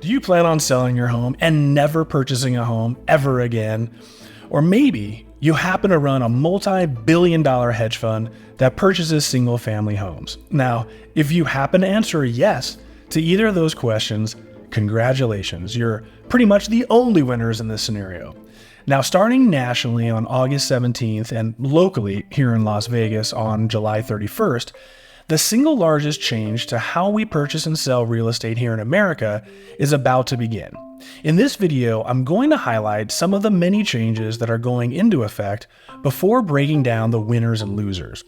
Do you plan on selling your home and never purchasing a home ever again? Or maybe you happen to run a multi-billion-dollar hedge fund that purchases single-family homes. Now, if you happen to answer yes to either of those questions, congratulations, you're pretty much the only winners in this scenario. Now, starting nationally on August 17th and locally here in Las Vegas on July 31st, the single largest change to how we purchase and sell real estate here in America is about to begin. In this video, I'm going to highlight some of the many changes that are going into effect before breaking down the winners and losers.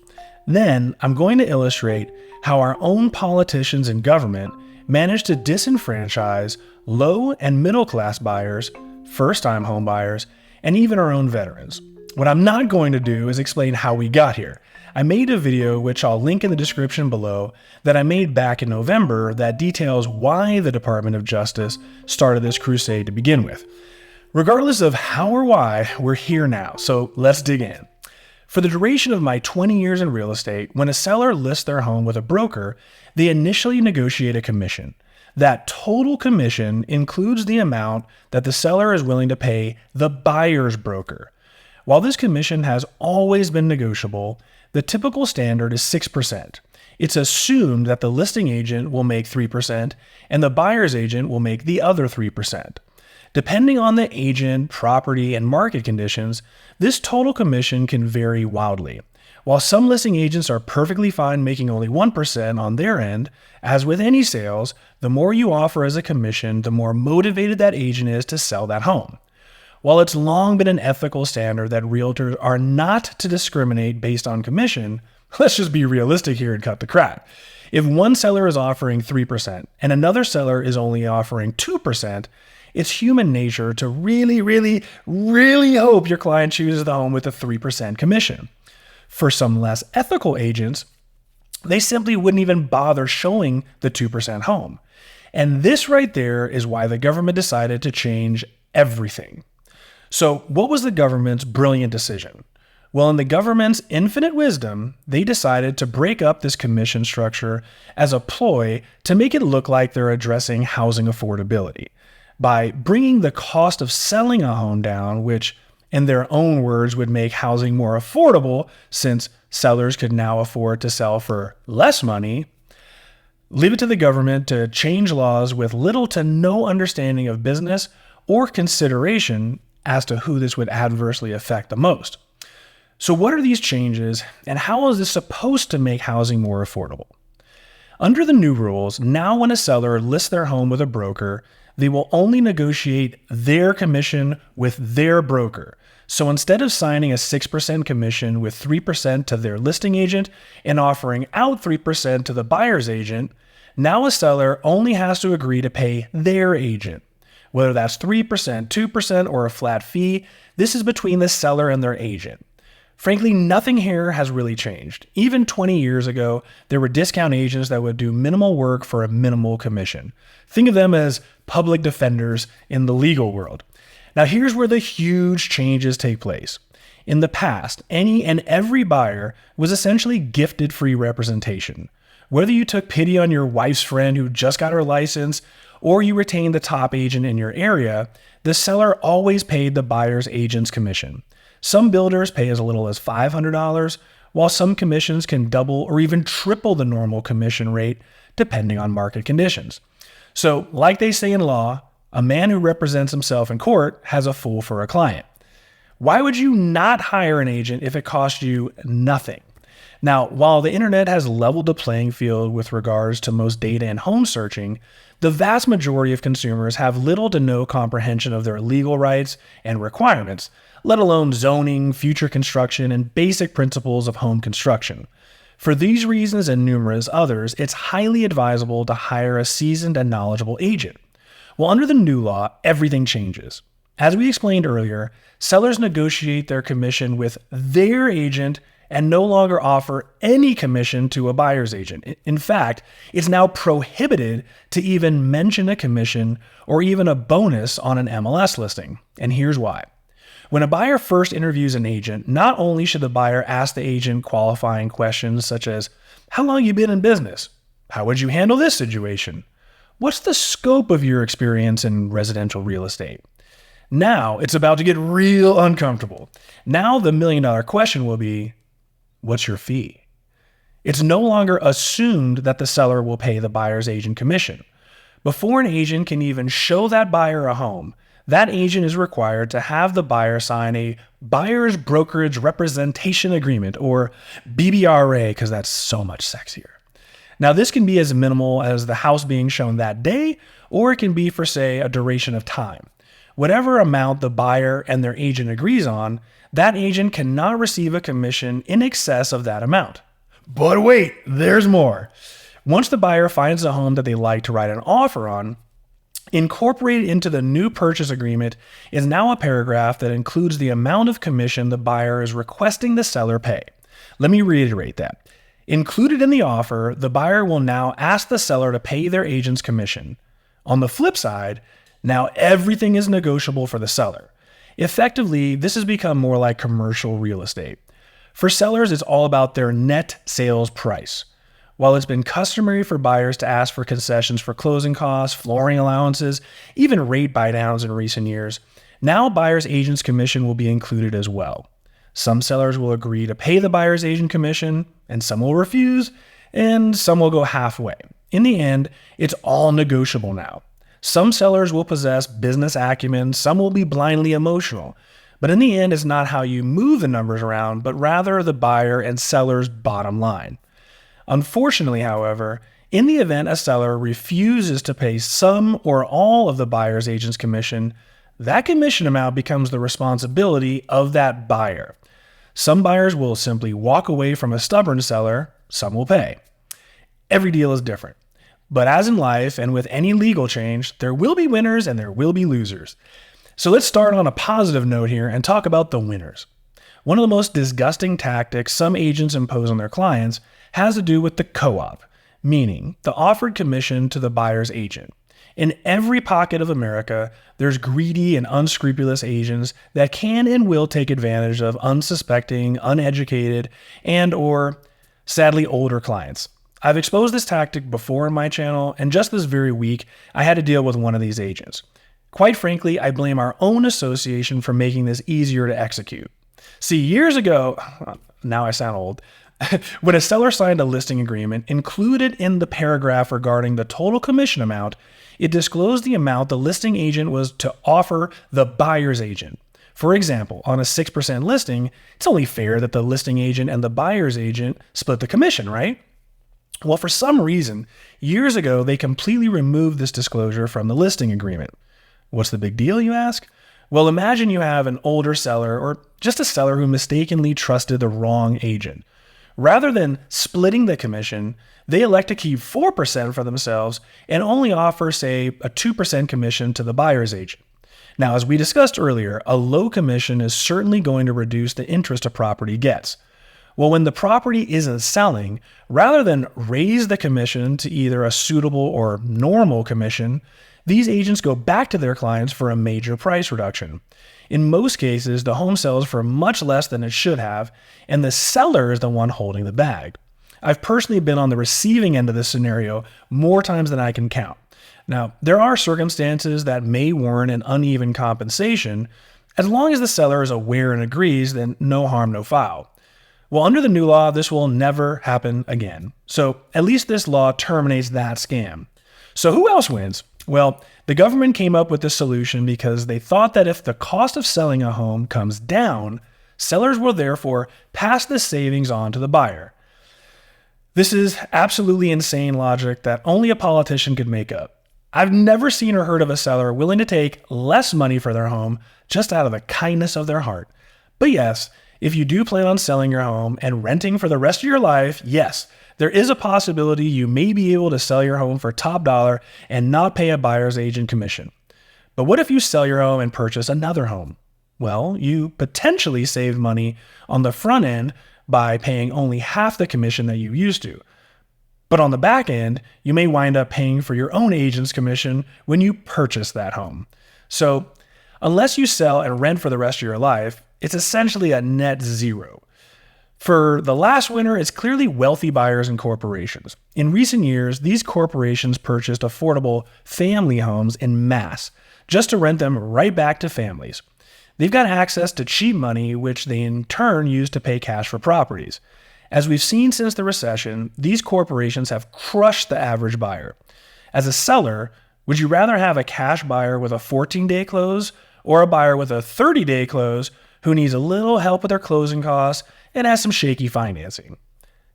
Then, I'm going to illustrate how our own politicians and government managed to disenfranchise low and middle class buyers, first-time home buyers, and even our own veterans. What I'm not going to do is explain how we got here. I made a video, which I'll link in the description below, that I made back in November that details why the Department of Justice started this crusade to begin with. Regardless of how or why, we're here now, so let's dig in. For the duration of my 20 years in real estate, when a seller lists their home with a broker, they initially negotiate a commission. That total commission includes the amount that the seller is willing to pay the buyer's broker. While this commission has always been negotiable, the typical standard is 6%. It's assumed that the listing agent will make 3% and the buyer's agent will make the other 3%. Depending on the agent, property, and market conditions, this total commission can vary wildly. While some listing agents are perfectly fine making only 1% on their end, as with any sales, the more you offer as a commission, the more motivated that agent is to sell that home. While it's long been an ethical standard that realtors are not to discriminate based on commission, let's just be realistic here and cut the crap. If one seller is offering 3% and another seller is only offering 2%, it's human nature to really hope your client chooses the home with a 3% commission. For some less ethical agents, they simply wouldn't even bother showing the 2% home. And this right there is why the government decided to change everything. So what was the government's brilliant decision? Well, in the government's infinite wisdom, they decided to break up this commission structure as a ploy to make it look like they're addressing housing affordability. By bringing the cost of selling a home down, which in their own words would make housing more affordable since sellers could now afford to sell for less money, leave it to the government to change laws with little to no understanding of business or consideration as to who this would adversely affect the most. So what are these changes and how is this supposed to make housing more affordable? Under the new rules, now when a seller lists their home with a broker, they will only negotiate their commission with their broker. So instead of signing a 6% commission with 3% to their listing agent and offering out 3% to the buyer's agent, now a seller only has to agree to pay their agent. Whether that's 3%, 2%, or a flat fee, this is between the seller and their agent. Frankly, nothing here has really changed. Even 20 years ago, there were discount agents that would do minimal work for a minimal commission. Think of them as public defenders in the legal world. Now here's where the huge changes take place. In the past, any and every buyer was essentially gifted free representation. Whether you took pity on your wife's friend who just got her license, or you retained the top agent in your area, the seller always paid the buyer's agent's commission. Some builders pay as little as $500, while some commissions can double or even triple the normal commission rate depending on market conditions. So, like they say in law, a man who represents himself in court has a fool for a client. Why would you not hire an agent if it costs you nothing? Now, while the internet has leveled the playing field with regards to most data and home searching, the vast majority of consumers have little to no comprehension of their legal rights and requirements, let alone zoning, future construction, and basic principles of home construction. For these reasons and numerous others, it's highly advisable to hire a seasoned and knowledgeable agent. Well, under the new law, everything changes. As we explained earlier, sellers negotiate their commission with their agent and no longer offer any commission to a buyer's agent. In fact, it's now prohibited to even mention a commission or even a bonus on an MLS listing. And here's why. When a buyer first interviews an agent, not only should the buyer ask the agent qualifying questions such as, how long have you been in business? How would you handle this situation? what's the scope of your experience in residential real estate? Now it's about to get real uncomfortable. Now the $1,000,000 question will be, what's your fee? It's no longer assumed that the seller will pay the buyer's agent commission. Before an agent can even show that buyer a home, that agent is required to have the buyer sign a buyer's brokerage representation agreement, or BBRA, because that's so much sexier. Now, this can be as minimal as the house being shown that day, or it can be for, say, a duration of time. Whatever amount the buyer and their agent agrees on, that agent cannot receive a commission in excess of that amount. But wait, there's more. Once the buyer finds a home that they like to write an offer on, incorporated into the new purchase agreement is now a paragraph that includes the amount of commission the buyer is requesting the seller pay. Let me reiterate that. Included in the offer, the buyer will now ask the seller to pay their agent's commission. On the flip side, now everything is negotiable for the seller. Effectively, this has become more like commercial real estate. For sellers, it's all about their net sales price. While it's been customary for buyers to ask for concessions for closing costs, flooring allowances, even rate buydowns in recent years, now buyer's agent's commission will be included as well. Some sellers will agree to pay the buyer's agent commission, and some will refuse, and some will go halfway. In the end, it's all negotiable now. Some sellers will possess business acumen, some will be blindly emotional. But in the end, it's not how you move the numbers around, but rather the buyer and seller's bottom line. Unfortunately, however, in the event a seller refuses to pay some or all of the buyer's agent's commission, that commission amount becomes the responsibility of that buyer. Some buyers will simply walk away from a stubborn seller, some will pay. Every deal is different. But as in life and with any legal change, there will be winners and there will be losers. So let's start on a positive note here and talk about the winners. One of the most disgusting tactics some agents impose on their clients has to do with the CoOp, meaning the offered commission to the buyer's agent. In every pocket of America, there's greedy and unscrupulous agents that can and will take advantage of unsuspecting, uneducated, and/or sadly older clients. I've exposed this tactic before in my channel, and just this very week, I had to deal with one of these agents. Quite frankly, I blame our own association for making this easier to execute. See, years ago, now I sound old, when a seller signed a listing agreement, included in the paragraph regarding the total commission amount, it disclosed the amount the listing agent was to offer the buyer's agent. For example, on a 6% listing, it's only fair that the listing agent and the buyer's agent split the commission, right? Well, for some reason, years ago, they completely removed this disclosure from the listing agreement. What's the big deal, you ask? Well, imagine you have an older seller or just a seller who mistakenly trusted the wrong agent. Rather than splitting the commission, they elect to keep 4% for themselves and only offer, say, a 2% commission to the buyer's agent. Now, as we discussed earlier, a low commission is certainly going to reduce the interest a property gets. Well, when the property isn't selling, rather than raise the commission to either a suitable or normal commission, these agents go back to their clients for a major price reduction. In most cases, the home sells for much less than it should have, and the seller is the one holding the bag. I've personally been on the receiving end of this scenario more times than I can count. Now, there are circumstances that may warrant an uneven compensation. As long as the seller is aware and agrees, then no harm, no foul. Well, under the new law, this will never happen again. So at least this law terminates that scam. So who else wins? Well, the government came up with this solution because they thought that if the cost of selling a home comes down, sellers will therefore pass the savings on to the buyer. This is absolutely insane logic that only a politician could make up. I've never seen or heard of a seller willing to take less money for their home just out of the kindness of their heart. But yes, if you do plan on selling your home and renting for the rest of your life, yes, there is a possibility you may be able to sell your home for top dollar and not pay a buyer's agent commission. But what if you sell your home and purchase another home? Well, you potentially save money on the front end by paying only half the commission that you used to. But on the back end, you may wind up paying for your own agent's commission when you purchase that home. So, unless you sell and rent for the rest of your life, it's essentially a net zero. For the last winner, it's clearly wealthy buyers and corporations. In recent years, these corporations purchased affordable family homes en masse, just to rent them right back to families. They've got access to cheap money, which they in turn use to pay cash for properties. As we've seen since the recession, these corporations have crushed the average buyer. As a seller, would you rather have a cash buyer with a 14-day close or a buyer with a 30-day close who needs a little help with their closing costs and has some shaky financing?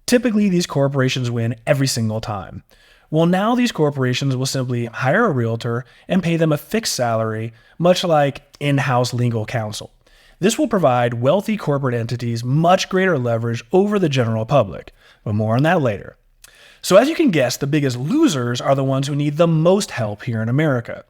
Typically, these corporations win every single time. Well, now these corporations will simply hire a realtor and pay them a fixed salary, much like in-house legal counsel. This will provide wealthy corporate entities much greater leverage over the general public, but more on that later. So as you can guess, the biggest losers are the ones who need the most help here in America.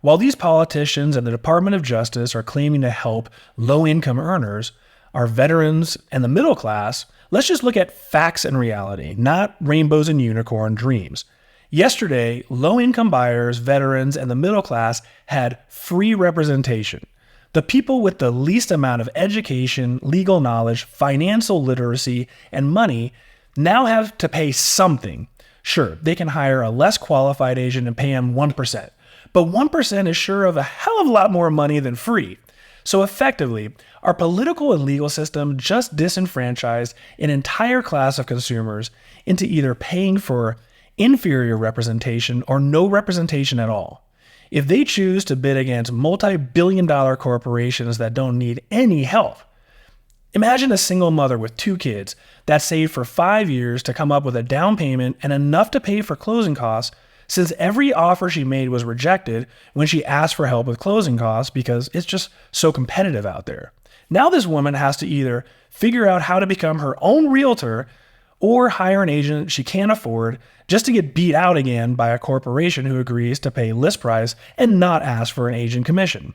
While these politicians and the Department of Justice are claiming to help low-income earners, our veterans, and the middle class, let's just look at facts and reality, not rainbows and unicorn dreams. Yesterday, low-income buyers, veterans, and the middle class had free representation. The people with the least amount of education, legal knowledge, financial literacy, and money now have to pay something. Sure, they can hire a less qualified agent and pay him 1%, but 1% is sure of a hell of a lot more money than free. So effectively, our political and legal system just disenfranchised an entire class of consumers into either paying for inferior representation or no representation at all. If they choose to bid against multi-billion-dollar corporations that don't need any help, imagine a single mother with 2 kids that saved for 5 years to come up with a down payment and enough to pay for closing costs, since every offer she made was rejected when she asked for help with closing costs because it's just so competitive out there. Now this woman has to either figure out how to become her own realtor or hire an agent she can't afford just to get beat out again by a corporation who agrees to pay list price and not ask for an agent commission.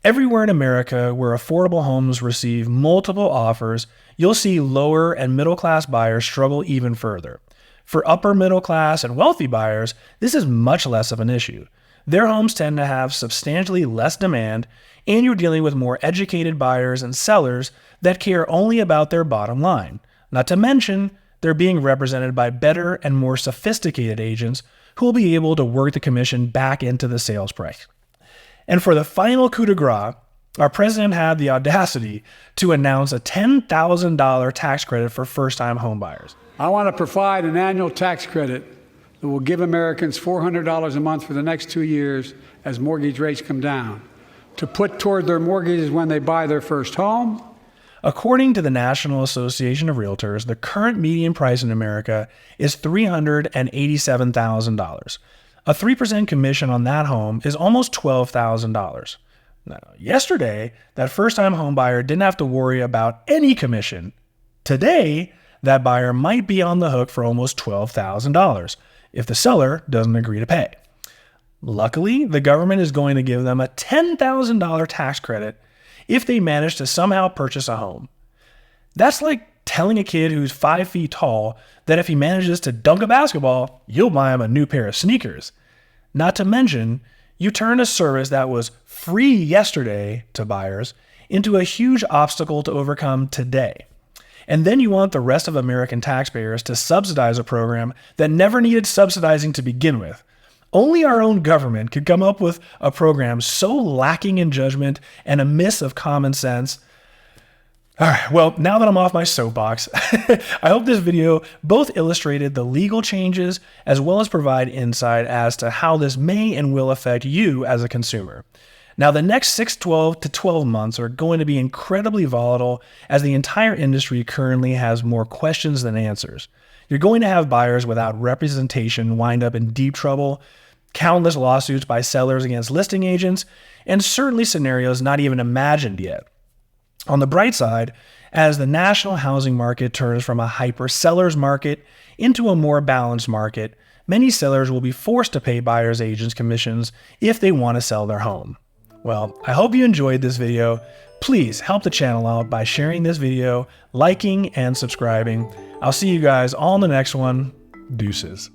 Everywhere in America where affordable homes receive multiple offers, you'll see lower and middle class buyers struggle even further. For upper middle class and wealthy buyers, this is much less of an issue. Their homes tend to have substantially less demand, and you're dealing with more educated buyers and sellers that care only about their bottom line. Not to mention, they're being represented by better and more sophisticated agents who will be able to work the commission back into the sales price. And for the final coup de grace, our president had the audacity to announce a $10,000 tax credit for first-time homebuyers. I want to provide an annual tax credit that will give Americans $400 a month for the next 2 years as mortgage rates come down, to put toward their mortgages when they buy their first home. According to the National Association of Realtors, the current median price in America is $387,000. A 3% commission on that home is almost $12,000. Now, yesterday, that first-time home buyer didn't have to worry about any commission. Today, that buyer might be on the hook for almost $12,000 if the seller doesn't agree to pay. Luckily, the government is going to give them a $10,000 tax credit if they manage to somehow purchase a home. That's like telling a kid who's 5 feet tall that if he manages to dunk a basketball, you'll buy him a new pair of sneakers. Not to mention, you turn a service that was free yesterday to buyers into a huge obstacle to overcome today. And then you want the rest of American taxpayers to subsidize a program that never needed subsidizing to begin with. Only our own government could come up with a program so lacking in judgment and a miss of common sense. All right, well, now that I'm off my soapbox, I hope this video both illustrated the legal changes as well as provide insight as to how this may and will affect you as a consumer. Now, the next 12 to 12 months are going to be incredibly volatile as the entire industry currently has more questions than answers. You're going to have buyers without representation wind up in deep trouble, countless lawsuits by sellers against listing agents, and certainly scenarios not even imagined yet. On the bright side, as the national housing market turns from a hyper seller's market into a more balanced market, many sellers will be forced to pay buyers' agents commissions if they want to sell their home. Well, I hope you enjoyed this video. Please help the channel out by sharing this video, liking, and subscribing. I'll see you guys all in the next one. Deuces.